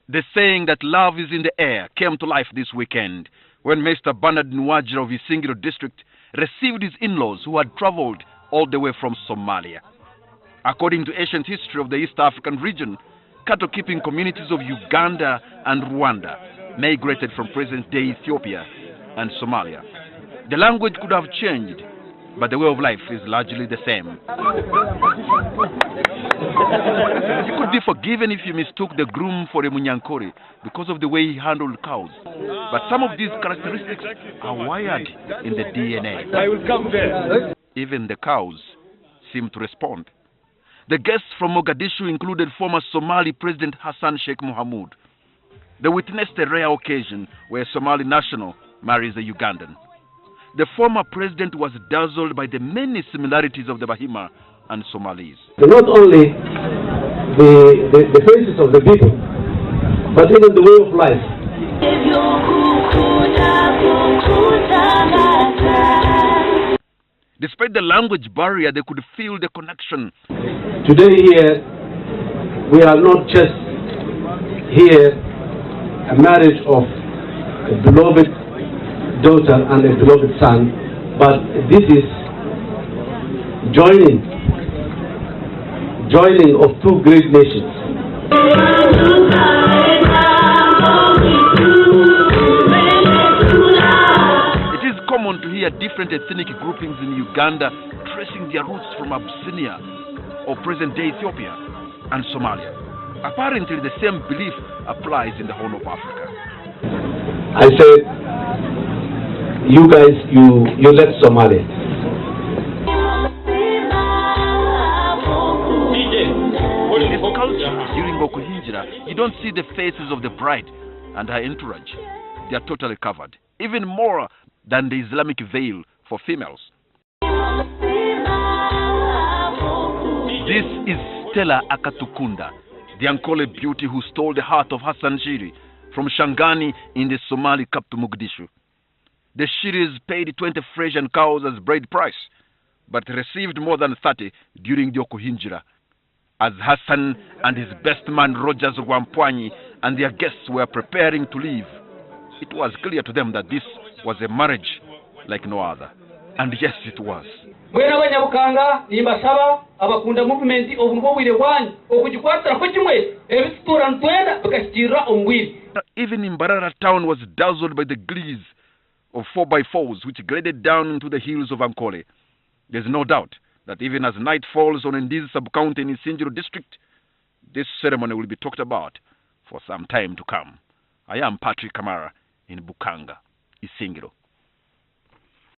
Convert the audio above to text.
The saying that love is in the air came to life this weekend when Mr. Bernard Nwajira of Isingiro district received his in-laws who had traveled all the way from Somalia. According to ancient history of the East African region, cattle-keeping communities of Uganda and Rwanda migrated from present-day Ethiopia and Somalia. The language could have changed, but the way of life is largely the same. You could be forgiven if you mistook the groom for a Munyankore because of the way he handled cows. But some of these characteristics are wired in the DNA. I will come there. Even the cows seem to respond. The guests from Mogadishu included former Somali President Hassan Sheikh Mohamud. They witnessed a rare occasion where a Somali national marries a Ugandan. The former president was dazzled by the many similarities of the Bahima and Somalis. Not only the faces of the people, but even the way of life. Despite the language barrier, they could feel the connection. Today here, we are not just here a marriage of a beloved daughter and a beloved son, but this is joining of two great nations. It is common to hear different ethnic groupings in Uganda tracing their roots from Abyssinia or present-day Ethiopia and Somalia. Apparently, the same belief applies in the Horn of Africa. I said, you guys, you left Somalia. In this culture, during Okuhinjira, you don't see the faces of the bride and her entourage. They are totally covered, even more than the Islamic veil for females. This is Stella Akatukunda, the Ankole beauty who stole the heart of Hassan Shiri from Shangani in the Somali capital Mogadishu. The Shiris paid 20 Frisian cows as bride price, but received more than 30 during the Okuhinjira. As Hassan and his best man Rogers Wampwanyi and their guests were preparing to leave, it was clear to them that this was a marriage like no other. And yes, it was. Even in Mbarara town was dazzled by the glees of 4x4s which graded down into the hills of Ankole. There's no doubt that even as night falls on Ndizi sub-county in Isingiro district, this ceremony will be talked about for some time to come. I am Patrick Kamara in Bukanga, Isingiro.